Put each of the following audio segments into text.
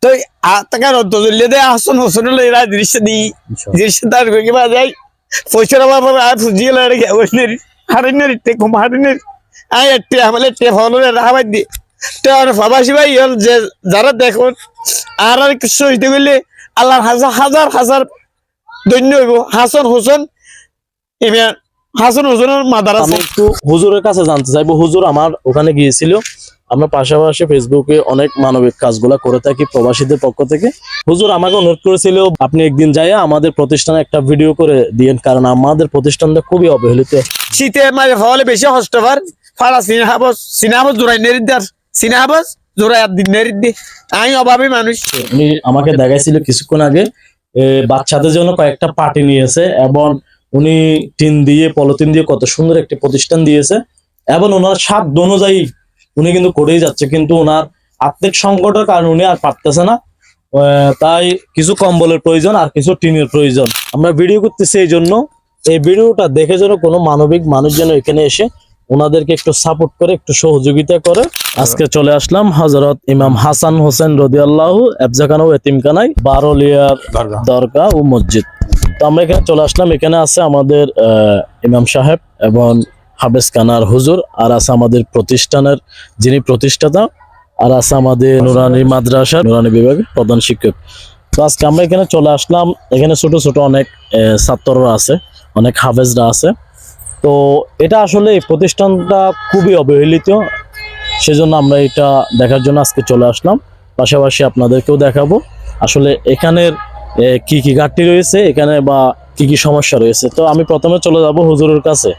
তো টাকা রদ্দ চললে দেয় হাসান হোসেনের এরা দৃশ্য দিই দৃশ্য তার কিবা যায় পয়সার আবার আর ফুজিয়ে লাগে হারিনের কম হারিনের আই একটি আমাদের একটি ফলনের রাহাবাদ দিয়ে তো আর ফাবাসি ভাই হল যে যারা দেখুন আর কিছু হইতে গেলে আল্লাহ হাজার হাজার হাজার দৈন্য হইব হাসান হোসেন এবার হাসান হোসেনের মাদারা আমি একটু হুজুরের কাছে জানতে চাইবো। হুজুর আমার ওখানে গিয়েছিল, আমরা পাশাপাশি ফেসবুকে অনেক মানবিক কাজগুলা করে থাকি প্রবাসীদের পক্ষ থেকে। হুজুর আমাকে অনুরোধ করেছিল আপনি একদিন যাইয়া আমাদের প্রতিষ্ঠানে একটা ভিডিও করে দিয়েন, কারণ আমাদের প্রতিষ্ঠানটা খুবই অবহেলিত। শীতে মানে হলে বেশি হস্তবার ফারা সিনাহাবস জোড়াই নেরিদার সিনাহাবস জোড়াই দিন নেরিদি আমি অভাবী মানুষ। উনি আমাকে দেখাইছিল কিছুক্ষণ আগে বাচ্চাদের জন্য কয়েকটা পার্টি নিয়েছে এবং উনি টিন দিয়ে পলিথিন দিয়ে কত সুন্দর একটি প্রতিষ্ঠান দিয়েছে এবং ওনার সাধ্য অনুযায়ী উনি কিন্তু করেই যাচ্ছে, কিন্তু ওনার আর্থিক সংকটের কারণে উনি আর পারতেছে না। তাই কিছু কম্বলের প্রয়োজন আর কিছু টিনের প্রয়োজন। আমরা ভিডিও করতেছি এই জন্য, এই ভিডিওটা দেখে যেন কোনো মানবিক মানুষ যেন এখানে এসে ওনাদেরকে একটু সাপোর্ট করে একটু সহযোগিতা করে। আজকে চলে আসলাম হযরত ইমাম হাসান হোসেন রাদিয়াল্লাহু এফজাখানা ও এতিমখানায় বারলিয়ার দরগা ও মসজিদ। তো আমরা এখানে চলে আসলাম, এখানে আছে আমাদের ইমাম সাহেব এবং হাফেজ খানার হুজুর, আর আছে আমাদের প্রতিষ্ঠানের যিনি প্রতিষ্ঠাতা, আর আছে আমাদের নুরানি মাদ্রাসা নুরানি বিভাগের প্রধান শিক্ষক। তো আজকে আমরা এখানে চলে আসলাম, এখানে ছোট ছোট অনেক ছাত্ররা আছে, অনেক হাফেজরা আছে। তো এটা আসলে এই প্রতিষ্ঠানটা খুবই অবহেলিত, সেজন্য আমরা এটা দেখার জন্য আজকে চলে আসলাম। পাশাপাশি আপনাদেরকেও দেখাবো আসলে এখানের কি কি ঘাটতি রয়েছে এখানে বা কি কি সমস্যা রয়েছে। তো আমি প্রথমে চলে যাব হুজুরের কাছে।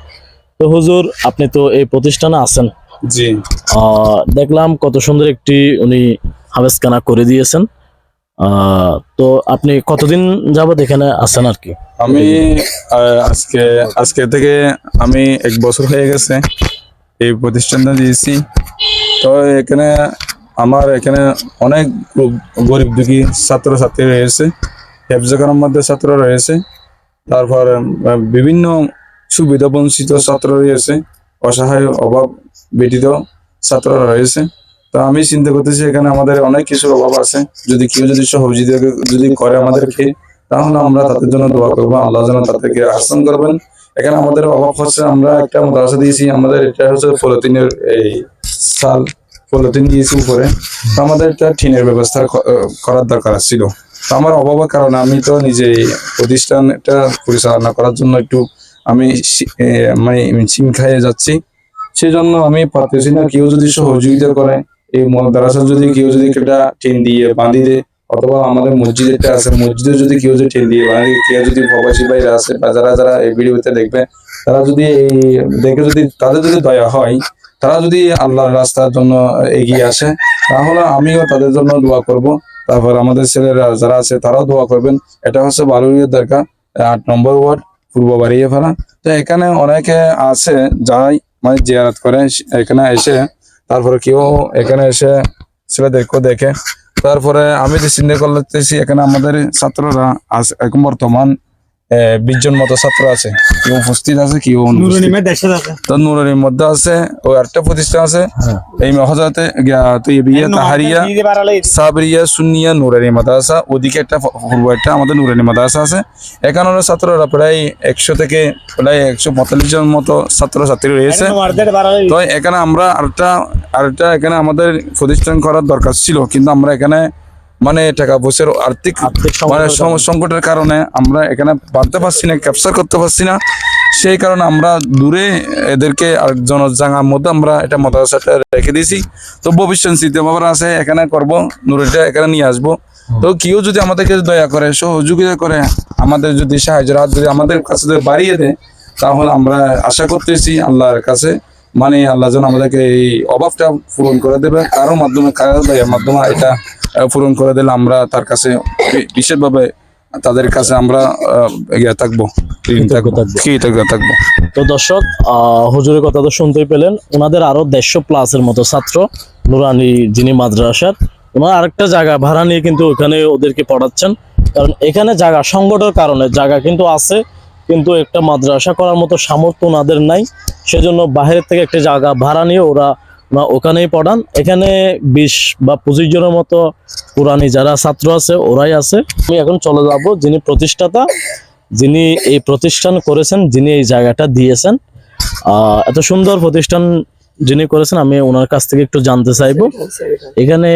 তো হুজুর আপনি তো এই প্রতিষ্ঠানে আছেন, জি দেখলাম কত সুন্দর একটি উনি হাফেজখানা করে দিয়েছেন। তো আপনি কতদিন যাবত এখানে আছেন আর কি? আমি আজকে থেকে আমি 1 বছর হয়ে গেছে এই প্রতিষ্ঠানটা দিয়েছি। তো এখানে আমার এখানে অনেক গরিব দুঃখী ছাত্রছাত্রী রয়েছে, হেফজখানার মধ্যে ছাত্র রয়েছে, তারপর বিভিন্ন সুবিধা বঞ্চিত ছাত্র রয়েছে, অসহায় অভাব ব্যতীত ছাত্র রয়েছে। তো আমি চিন্তা করতেছি এখানে আমাদের অনেক কিছু অভাব আছে, যদি কেউ যদি সহযোগিতা যদি করে আমাদেরকে, তাহলে আমরা তাদের জন্য দোয়া করবো, আল্লাহ যেন তাদেরকে আহসান করবেন। এখানে আমাদের অভাব হচ্ছে, আমরা একটা মাদ্রাসা দিয়েছি, আমাদের এটা হচ্ছে পলিথিনের এই সাল পলিথিন দিয়েছি উপরে, তো আমাদের একটা টিনের ব্যবস্থা করার দরকার ছিল। তো আমার অভাবের কারণে আমি তো নিজে প্রতিষ্ঠানটা পরিচালনা করার জন্য একটু আমি মানে চিন খাইয়ে যাচ্ছি, সেজন্য আমি পারতেছি না। কেউ যদি সহযোগিতা করে এই মাদ্রাসা যদি কেউ যদি একটা টিন দিয়ে বাঁধি দেয়, অথবা আমাদের মসজিদটা আছে মসজিদে যদি কেউ যদি টিন দিয়ে বাঁধি, কেউ যদি প্রবাসী বাইরে আছে বা যারা যারা এই ভিডিওতে দেখবে, তারা যদি এই দেখে যদি তাদের যদি দয়া হয়, তারা যদি আল্লাহর রাস্তার জন্য এগিয়ে আসে, তাহলে আমিও তাদের জন্য দোয়া করব। তারপর আমাদের ছেলেরা যারা আছে তারাও দোয়া করবেন। এটা হচ্ছে বালুরিয়ার দরগা 8 নম্বর ওয়ার্ড পূর্ব বাড়িয়াপাড়া। তো এখানে অনেকে আছে যাই মানে জিয়ারত করে এখানে এসে, তারপরে কেউ এখানে এসে ছেলেদেরকেও দেখে। তারপরে আমি যে চিন্তা করতেছি এখানে আমাদের ছাত্ররা আছে এখন বর্তমান 20 জন মতো ছাত্র আছে, কেউ উপস্থিত আছে কেউ তো নুরানির মধ্যে আছে। ওই আরেকটা প্রতিষ্ঠান আছে এই হযরতে তৈয়বিয়া তাহারিয়া সাবরিয়া সুন্নিয়া নুরানি মাদ্রাসা, ওদিকে একটা পূর্ব একটা আমাদের নুরানি মাদ্রাসা আছে। এখানের ছাত্ররা প্রায় 100 থেকে প্রায় 145 জন মতো ছাত্রছাত্রী রয়েছে। তো এখানে আমরা আরেকটা এখানে আমাদের প্রতিষ্ঠান করার দরকার ছিল, কিন্তু আমরা এখানে মানে টাকা পয়সার আর্থিক মানে সংকটের কারণে আমরা এখানে বাড়তে পারছি না, ক্যাপচার করতে পারছি না। সেই কারণে আমরা দূরে এদেরকে আর জনজাঙ্গার মধ্যে আমরা এটা মাদ্রাসাটা রেখে দিয়েছি। তো ভবিষ্যৎ চিন্তা ভাবনা আছে এখানে করব, নুরিটা এখানে নিয়ে আসবো। তো কেউ যদি আমাদেরকে দয়া করে সহযোগিতা করে, আমাদের যদি সাহায্যের হাত যদি আমাদের কাছে বাড়িয়ে দেয়, তাহলে আমরা আশা করতেছি আল্লাহর কাছে মানে আল্লাহ যেন আমাদেরকে এই অভাবটা পূরণ করে দেবে, কারোর মাধ্যমে কারোর দয়ার মাধ্যমে এটা পূরণ করে দিলে আমরা তার কাছে বিশেষভাবে তাদের কাছে আমরা থাকবো। তো দর্শক হুজুরের কথা তো শুনতেই পেলেন, ওনাদের আরো 150+ মতো ছাত্র নুরানি যিনি মাদ্রাসার, ওনার আরেকটা জায়গা ভাড়া নিয়ে কিন্তু ওখানে ওদেরকে পড়াচ্ছেন। কারণ এখানে জায়গা সংকটের কারণে জায়গা কিন্তু আছে, কিন্তু একটা মাদ্রাসা করার মতো সামর্থ্য ওনাদের নাই, সেজন্য বাইরের থেকে একটা জায়গা ভাড়া নিয়ে ওরা না ওখানেই পড়ান। এখানে 20 বা 25 জনের মতো কোরআনি যারা ছাত্র আছে ওরাই আছে। আমি এখন চলে যাব যিনি প্রতিষ্ঠাতা, যিনি এই প্রতিষ্ঠান করেছেন, যিনি এই জায়গাটা দিয়েছেন, এত সুন্দর প্রতিষ্ঠান যিনি করেছেন, আমি ওনার কাছ থেকে একটু জানতে চাইবো। এখানে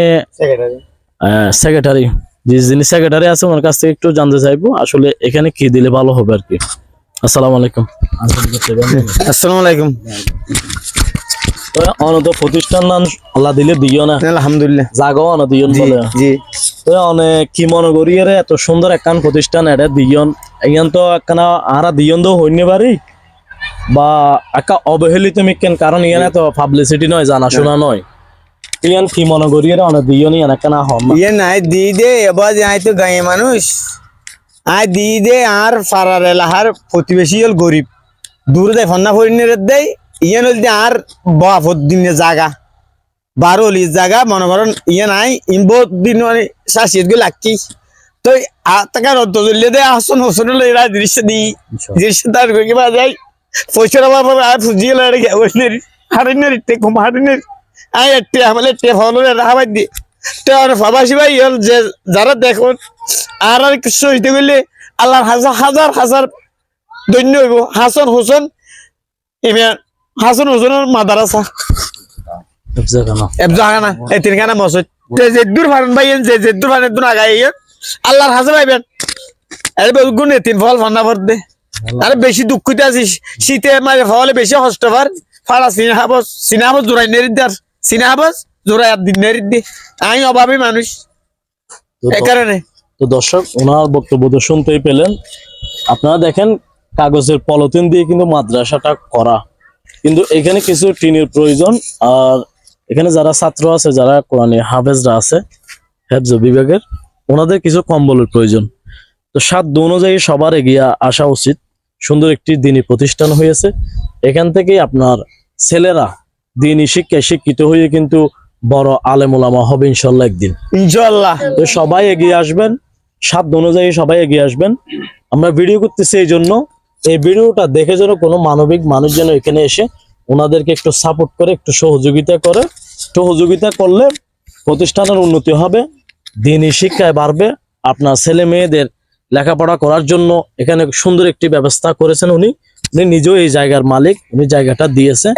সেক্রেটারি, যিনি সেক্রেটারি আছে ওনার কাছ থেকে একটু জানতে চাইবো আসলে এখানে কি দিলে ভালো হবে আর কি। আসসালামু আলাইকুম। আসসালামু আলাইকুম। অনত প্রতিষ্ঠান নাম আল্লাহ দিলে দিও না, আলহামদুলিল্লাহ জাগো অন দিয়ন বলে জি অনেক কি মনে করি রে এত সুন্দর একখান প্রতিষ্ঠান এটা দিয়ন ইয়ান তো একখানা আরা দিয়ন তো হইনি পারি বা একটা অবহেলিত মিকেন, কারণ ইয়ান এত পাবলিসিটি নয়, জানাশোনা নয়। ইয়ান কি মনে করি রে অনেক দিয়ন ইয়ান একখানা হম ইয়ে নাই দি দে এবার আই তো গাঁয়ে মানুষ আই দি দে আর ফারার এলাহার প্রতিবেশী হল গরিব দূর দেয় ফন্না ফরিনের দেয় ইয়ান হল আর বাফত দিনে জাগা 12 হলি জাগা মনে করেন ইয়ে নাই ইন বহুত দিন মানে শাসিত গুলো লাকি তো টাকা রদ্দ চলিয়ে দেয় আসন হোসন এরা দৃশ্য দি দৃশ্য তার কিবা যায় পয়সার আবার আর ফুজিয়ে লাগে হারিনের টেকুম হারিনের আই একটি আমাদের টে ফলো রাহাবাই দি তো আর ফাবাসি ভাই হল যে যারা দেখুন আর আর কিছু হইতে গেলে আল্লাহর হাজার হাজার হাজার দৈন্য হইব। হাসান হোসেন এবার হাসান হোসেনের মাদারাসা এবজাগানা এই তিনখানা মসজিদ যে দূর ফারেন ভাই যে দূর ফারেন দূর আগাই আল্লাহর হাজার ভাইবেন আরে বেগুন তিন ফল ফান্না ভরতে আরে বেশি দুঃখিত আছিস শীতে মাঝে ফলে বেশি কষ্ট পার ফাড়া সিনাহাবস জোড়াই নেরিদার সিনাহাবস জোড়াই আর দিন নেরিদি আমি অভাবী মানুষ এই কারণে। তো দর্শক ওনার বক্তব্য তো শুনতেই পেলেন। আপনারা দেখেন কাগজের পলিথিন দিয়ে কিন্তু মাদ্রাসাটা করা, কিন্তু এখানে কিছু টিনের প্রয়োজন। আর এখানে যারা ছাত্র আছে, যারা কোরআনে হাফেজরা আছে হেফজ বিভাগের, ওনাদের কিছু কম্বলের প্রয়োজন। তো সাধ্য অনুযায়ী সবার এগিয়ে আসা উচিত। সুন্দর একটি দিনী প্রতিষ্ঠান হয়েছে, এখান থেকেই আপনার ছেলেরা দিনী শিক্ষায় শিক্ষিত হয়ে কিন্তু বড় আলেম ওলামা হবে ইনশাল্লাহ একদিন, ইনশাআল্লাহ। তো সবাই এগিয়ে আসবেন, সাধ্য অনুযায়ী সবাই এগিয়ে আসবেন। আমরা ভিডিও করতেছি এই জন্য, এই ভিডিওটা দেখে যেন কোনো মানবিক মানুষ যেন এখানে এসে ওনাদেরকে একটু সাপোর্ট করে, একটু সহযোগিতা করে। সহযোগিতা করলে প্রতিষ্ঠানের উন্নতি হবে, দিনী শিক্ষায় বাড়বে। আপনার ছেলে মেয়েদের লেখাপড়া করার জন্য এখানে সুন্দর একটি ব্যবস্থা করেছেন উনি নিজেও এই জায়গার মালিক, উনি জায়গাটা দিয়েছে।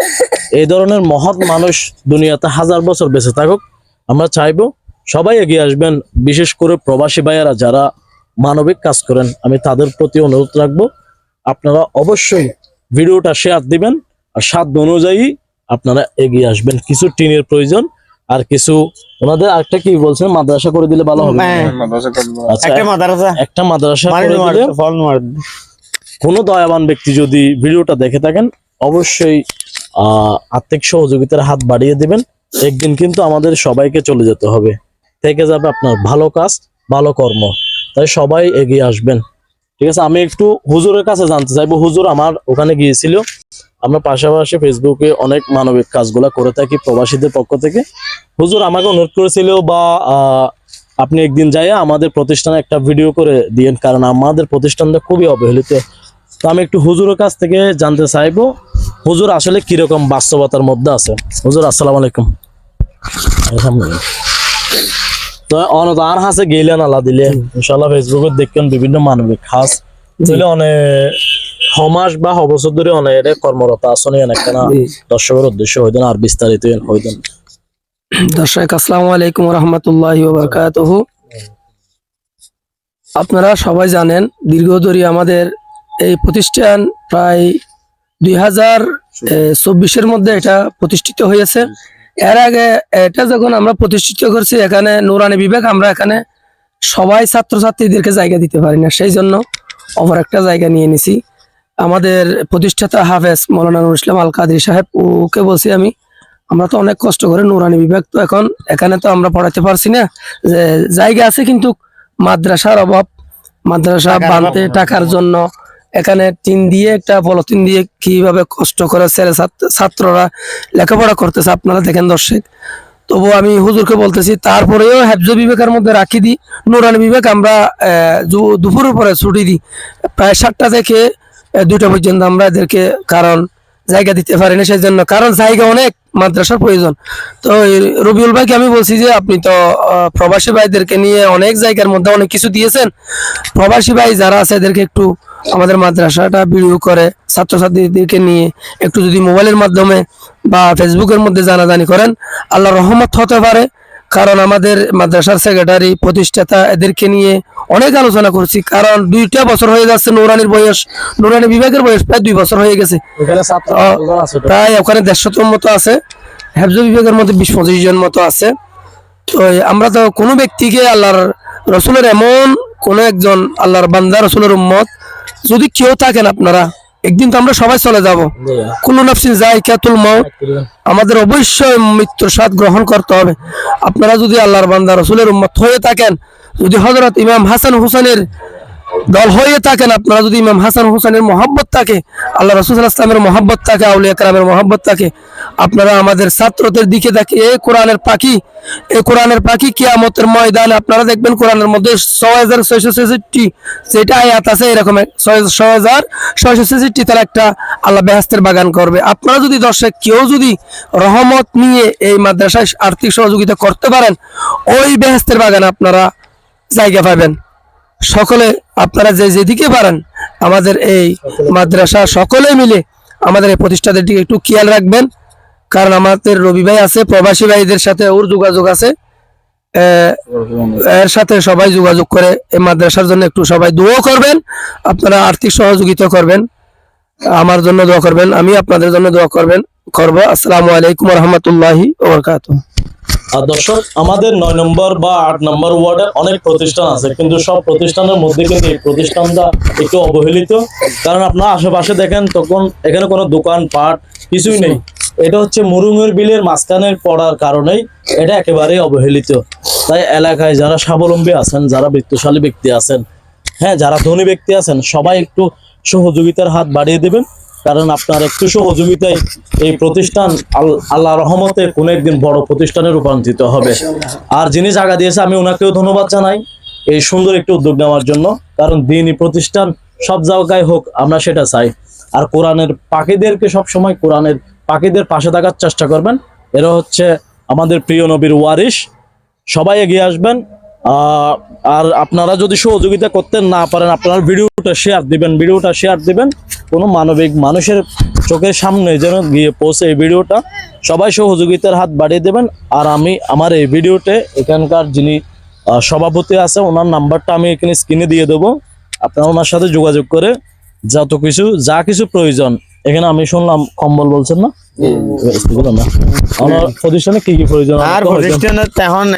এই ধরনের মহৎ মানুষ দুনিয়াতে 1000 বছর বেঁচে থাকুক। আমরা চাইবো সবাই এগিয়ে আসবেন, বিশেষ করে প্রবাসী ভাইয়েরা যারা মানবিক কাজ করেন, আমি তাদের প্রতি অনুরোধ রাখবো আপনারা অবশ্যই ভিডিওটা শেয়ার দিবেন আর সাধ্য অনুযায়ী আপনারা এগিয়ে আসবেন। কিছু টিনের প্রয়োজন আর কিছু ওনাদের আরেকটা কি বলছেন মাদ্রাসা করে দিলে ভালো হবে। আচ্ছা, একটা মাদ্রাসা করে দিলে কোনো দয়াবান ব্যক্তি যদি ভিডিওটা দেখে থাকেন অবশ্যই আর্থিক সহযোগিতার হাত বাড়িয়ে দিবেন। একদিন কিন্তু আমাদের সবাইকে চলে যেতে হবে, থেকে যাবে আপনার ভালো কাজ, ভালো কর্ম। তাই সবাই এগিয়ে আসবেন, ঠিক আছে। আমি একটু হুজুরের কাছে জানতে চাইবো। হুজুর আমার ওখানে গিয়েছিল, আমরা পাশাপাশি ফেসবুকে অনেক মানবিক কাজগুলা করে থাকি প্রবাসীদের পক্ষ থেকে। হুজুর আমাকে অনুরোধ করেছিল বা আপনি একদিন যাইয়া আমাদের প্রতিষ্ঠানে একটা ভিডিও করে দিয়েন, কারণ আমাদের প্রতিষ্ঠানটা খুবই অবহেলিত। তো আমি একটু হুজুরের কাছ থেকে জানতে চাইবো হুজুর আসলে কিরকম বাস্তবতার মধ্যে আছে। হুজুর আসসালামু আলাইকুম। তো অনেক আর হাসে গেলেন আল্লাহ দিলে ইনশাল্লাহ ফেসবুকে দেখবেন বিভিন্ন মানবিক কাজ দিলে অনেক সমাজ বা অবসর ধরে অনেক কর্মরত আসনে একটা দর্শকের উদ্দেশ্য হইতেন আর বিস্তারিত হইতেন। দর্শক আসসালামু আলাইকুম ওয়া রাহমাতুল্লাহি ওয়া বারাকাতুহু। আপনারা সবাই জানেন দীর্ঘদিন আমাদের এই প্রতিষ্ঠান প্রায় 2024-এর মধ্যে এটা প্রতিষ্ঠিত হয়েছে। এর আগে এটা যখন আমরা প্রতিষ্ঠিত করছি, এখানে নুরানি বিভাগ আমরা এখানে সবাই ছাত্রছাত্রীদেরকে জায়গা দিতে পারি না, সেই জন্য অপর একটা জায়গা নিয়ে নিছি। আমাদের প্রতিষ্ঠাতা হাফেজ মৌলানা নুরুল ইসলাম আল কাদরি সাহেব, ওকে বলছি আমরা তো অনেক কষ্ট করে নুরানি বিভাগ, তো এখন এখানে তো আমরা পড়াতে পারছি না, যে জায়গা আছে কিন্তু মাদ্রাসার অভাব, মাদ্রাসা বানতে টাকার জন্য এখানে টিন দিয়ে একটা পলিথিন দিয়ে কিভাবে কষ্ট করে ছাত্ররা লেখাপড়া করতেছে আপনারা দেখেন দর্শক। তবু আমি হুজুরকে বলতেছি তারপরেও হেফজ বিভাগের মধ্যে রাখি দিই, নুরানি বিভাগ আমরা দুপুরের পরে ছুটি দিই, প্রায় 7টা থেকে 2টা পর্যন্ত আমরা এদেরকে, কারণ জায়গা দিতে পারি না সেই জন্য, কারণ জায়গা অনেক মাদ্রাসার প্রয়োজন। তো এই রবিউল ভাইকে আমি বলছি যে আপনি তো প্রবাসী ভাইদেরকে নিয়ে অনেক জায়গার মধ্যে অনেক কিছু দিয়েছেন, প্রবাসী ভাই যারা আছে এদেরকে একটু আমাদের মাদ্রাসাটা ভিডিও করে ছাত্রছাত্রীদেরকে নিয়ে একটু যদি মোবাইলের মাধ্যমে বা ফেসবুকের মধ্যে জানাজানি করেন, আল্লাহ রহমত হতে পারে। কারণ আমাদের মাদ্রাসার সেক্রেটারি প্রতিষ্ঠাতা এদেরকে নিয়ে অনেক আলোচনা করছি, কারণ 2টা বছর হয়ে যাচ্ছে নুরানির বয়স, নুরানি বিভাগের বয়স প্রায় 2 বছর হয়ে গেছে। এখানে ছাত্র আছে তো। প্রায় ওখানে 150 মতো আছে, হেফজ বিভাগের মধ্যে 20-25 জন মতো আছে। তো আমরা তো কোনো ব্যক্তিকে আল্লাহর রসুলের এমন কোন একজন আল্লাহর বান্দা রসুলের উম্মত যদি কেউ থাকেন, আপনারা একদিন তো আমরা সবাই চলে যাব, কুল্লু নাফসিন যায়কাতুল মউত, আমাদের অবশ্যই মৃত্যুর স্বাদ গ্রহণ করতে হবে। আপনারা যদি আল্লাহর বান্দা রসুলের উম্মত হয়ে থাকেন, যদি হযরত ইমাম হাসান হুসেনের দল হয়ে থাকেন, আপনারা যদি ইমাম হাসান হুসেনের মহব্বত থাকে, আল্লাহ রাসূল সাল্লাল্লাহু আলাইহি ওয়াসাল্লামের মহব্বত থাকে, আউলিয়া কেরামের মহব্বত থাকে, আপনারা আমাদের ছাত্রদের দিকে তাকিয়ে এই কোরআনের পাখি কিয়ামতের ময়দানে আপনারা দেখবেন কোরআনের মধ্যে 6666 যেটা আয়াত আছে, এরকম 6666 তার একটা আল্লাহ বেহেশতের বাগান করবে। আপনারা যদি দর্শক কেউ যদি রহমত নিয়ে এই মাদ্রাসায় আর্থিক সহযোগিতা করতে পারেন, ওই বেহেশতের বাগানে আপনারা জায়গা পাবেন। সকলে আপনারা যেদিকে পারেন আমাদের এই মাদ্রাসা সকলে মিলে আমাদের এই প্রতিষ্ঠানের দিকে একটু খেয়াল রাখবেন, কারণ আমাদের রবি ভাই আছে, প্রবাসী ভাইদের সাথে ওর যোগাযোগ আছে, এর সাথে সবাই যোগাযোগ করে এই মাদ্রাসার জন্য একটু সবাই দোয়া করবেন, আপনারা আর্থিক সহযোগিতা করবেন, আমার জন্য দোয়া করবেন, আমি আপনাদের জন্য দোয়া করব। আসসালামু আলাইকুম ওয়া রাহমাতুল্লাহি ওয়া বারাকাতুহু। আর দর্শক, আমাদের 9 নম্বর বা 8 নম্বর ওয়ার্ডে অনেক প্রতিষ্ঠান আছে, কিন্তু সব প্রতিষ্ঠানের মধ্যে কিন্তু এই প্রতিষ্ঠানটা একটু অবহেলিত। কারণ আপনারা আশেপাশে দেখেন, তখন এখানে কোনো দোকান পাট কিছুই নেই। এটা হচ্ছে মুরুঙের বিলের মাঝখানে পড়ার কারণেই এটা একেবারেই অবহেলিত। তাই এলাকায় যারা স্বাবলম্বী আছেন, যারা বিত্তশালী ব্যক্তি আছেন, হ্যাঁ, যারা ধনী ব্যক্তি আছেন, সবাই একটু সহযোগিতার হাত বাড়িয়ে দেবেন। কারণ আপনার একটু সহযোগিতায় এই প্রতিষ্ঠান আল্লাহ রহমতে কোনো একদিন বড় প্রতিষ্ঠানে রূপান্তরিত হবে। আর যিনি জায়গা দিয়েছে, আমি ওনাকেও ধন্যবাদ জানাই এই সুন্দর একটি উদ্যোগ নেওয়ার জন্য। কারণ দিনই প্রতিষ্ঠান সব জায়গায় হোক, আমরা সেটা চাই। আর কোরআনের পাখিদেরকে সবসময় কোরআনের পাখিদের পাশে থাকার চেষ্টা করবেন। এরা হচ্ছে আমাদের প্রিয় নবীর ওয়ারিশ। সবাই এগিয়ে আসবেন। আর আপনারা যদি সহযোগিতা করতে না পারেন, আপনারা ভিডিওটা শেয়ার দিবেন কোনো মানবিক মানুষের চোখের সামনে যেন গিয়ে পৌঁছে এই ভিডিওটা। সবাই সহযোগিতার হাত বাড়িয়ে দেবেন। আর আমি আমার এই ভিডিওতে এখানকার যিনি সভাপতি আছে, ওনার নাম্বারটা আমি এখানে স্ক্রিনে দিয়ে দেবো। আপনারা ওনার সাথে যোগাযোগ করে যা কিছু প্রয়োজন, এখানে আমি শুনলাম কম্বল বলছেন না, আমার প্রতিষ্ঠানে কি কি প্রয়োজন? আর প্রতিষ্ঠানে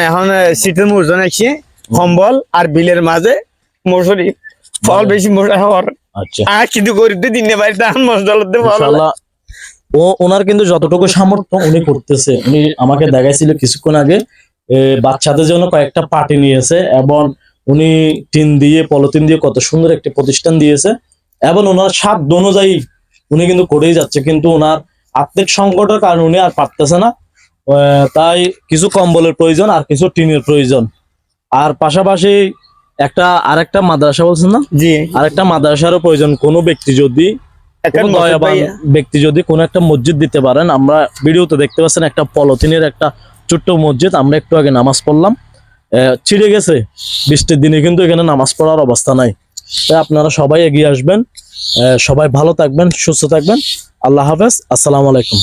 এখন শীতের মৌসুম আছে, কম্বল আর বিলের মাঝে মশুরি ফল বেশি মশা হওয়ার। আচ্ছা, আর কিন্তু গরিব দিনে বাড়িতে মশলাতে ইনশাআল্লাহ ওনার কিন্তু যতটুকু সামর্থ্য উনি করতেছে। উনি আমাকে দেখাইছিল কিছুক্ষণ আগে, বাচ্চাদের জন্য কয়েকটা পার্টি নিয়েছে, এবং উনি টিন দিয়ে পলিথিন দিয়ে কত সুন্দর একটি প্রতিষ্ঠান দিয়েছে, এবং ওনার সাধ্য অনুযায়ী উনি কিন্তু করেই যাচ্ছে। কিন্তু ওনার আর্থিক সংকটের কারণে উনি আর পারতেছে না। তাই কিছু কম্বলের প্রয়োজন আর কিছু টিনের প্রয়োজন। আর পাশাপাশি আরেকটা মাদ্রাসা বলছেন না, জি, আরেকটা মাদ্রাসারও প্রয়োজন। কোনো ব্যক্তি যদি কোনো একটা মসজিদ দিতে পারেন, আমরা ভিডিওতে দেখতে পাচ্ছেন একটা পলিথিনের একটা ছোট্ট মসজিদ, আমরা একটু আগে নামাজ পড়লাম, ছিঁড়ে গেছে বৃষ্টির দিনে, কিন্তু এখানে নামাজ পড়ার অবস্থা নাই। তাই আপনারা সবাই এগিয়ে আসবেন, সবাই ভালো থাকবেন, সুস্থ থাকবেন। আল্লাহ হাফেজ, আসসালামু আলাইকুম।